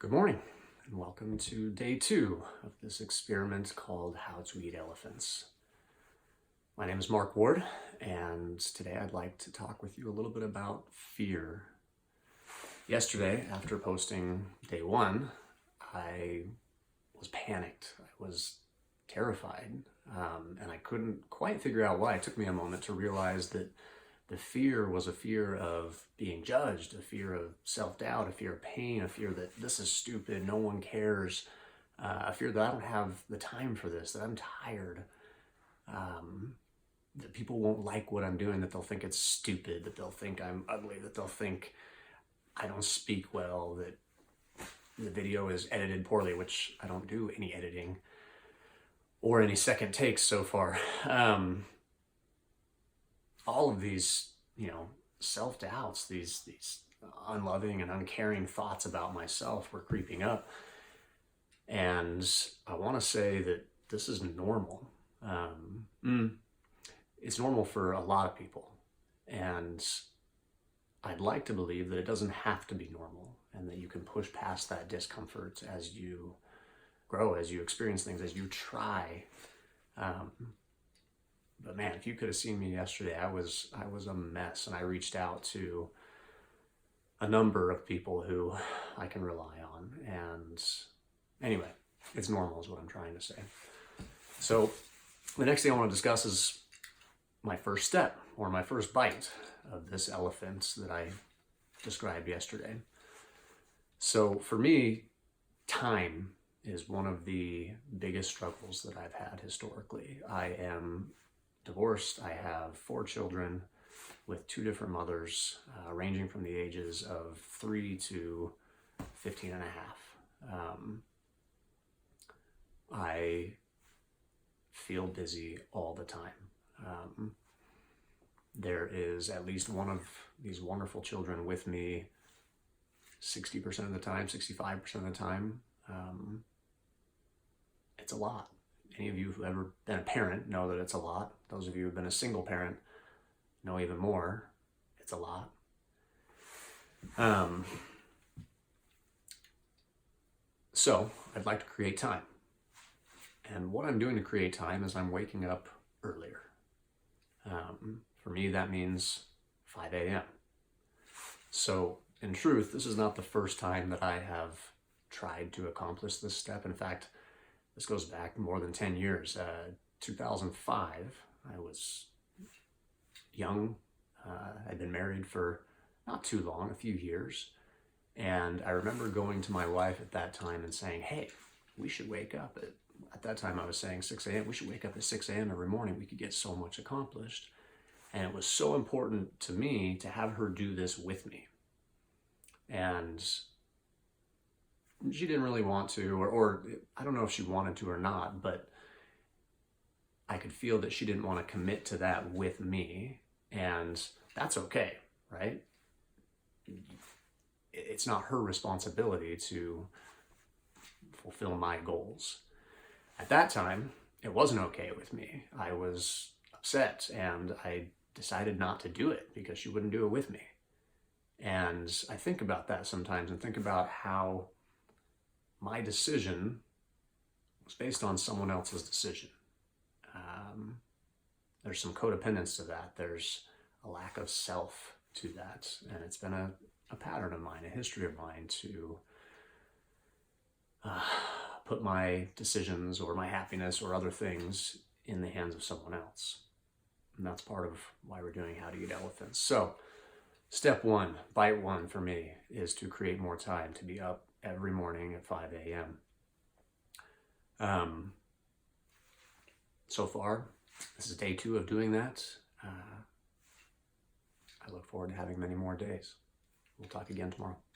Good morning, and welcome to day 2 of this experiment called How to Eat Elephants. My name is Mark Ward, and today I'd like to talk with you a little bit about fear. Yesterday, after posting day 1, I was panicked. I was terrified, and I couldn't quite figure out why. It took me a moment to realize that the fear was a fear of being judged, a fear of self-doubt, a fear of pain, a fear that this is stupid, no one cares, a fear that I don't have the time for this, that I'm tired, that people won't like what I'm doing, that they'll think it's stupid, that they'll think I'm ugly, that they'll think I don't speak well, that the video is edited poorly, which I don't do any editing or any second takes so far. All of these, self-doubts, these unloving and uncaring thoughts about myself were creeping up. And I want to say that this is normal. It's normal for a lot of people. And I'd like to believe that it doesn't have to be normal and that you can push past that discomfort as you grow, as you experience things, as you try. But man, if you could have seen me yesterday, I was a mess, and I reached out to a number of people who I can rely on. And anyway, it's normal is what I'm trying to say. So the next thing I want to discuss is my first step, or my first bite of this elephant that I described yesterday. So for me, time is one of the biggest struggles that I've had historically. I am divorced. I have 4 children with 2 different mothers, ranging from the ages of 3 to 15 and a half. I feel busy all the time. There is at least one of these wonderful children with me 60% of the time, 65% of the time. It's a lot. Any of you who've ever been a parent know that it's a lot. Those of you who've been a single parent know even more. It's a lot. So I'd like to create time. And what I'm doing to create time is I'm waking up earlier. For me, that means 5 a.m. So in truth, this is not the first time that I have tried to accomplish this step. In fact, this goes back more than 10 years. 2005, I was young. I'd been married for not too long, a few years. And I remember going to my wife at that time and saying, hey, we should wake up at that time I was saying 6 a.m. We should wake up at 6 a.m. every morning. We could get so much accomplished. And it was so important to me to have her do this with me. And she didn't really want to, or I don't know if she wanted to or not, but I could feel that she didn't want to commit to that with me, and that's okay, right? It's not her responsibility to fulfill my goals. At that time, it wasn't okay with me. I was upset, and I decided not to do it because she wouldn't do it with me. And I think about that sometimes and think about how my decision was based on someone else's decision. There's some codependence to that. There's a lack of self to that. And it's been a pattern of mine, a history of mine to put my decisions or my happiness or other things in the hands of someone else. And that's part of why we're doing How to Eat Elephants. So step 1, bite 1 for me, is to create more time, to be up every morning at 5 a.m. So far, this is day 2 of doing that. I look forward to having many more days. We'll talk again tomorrow.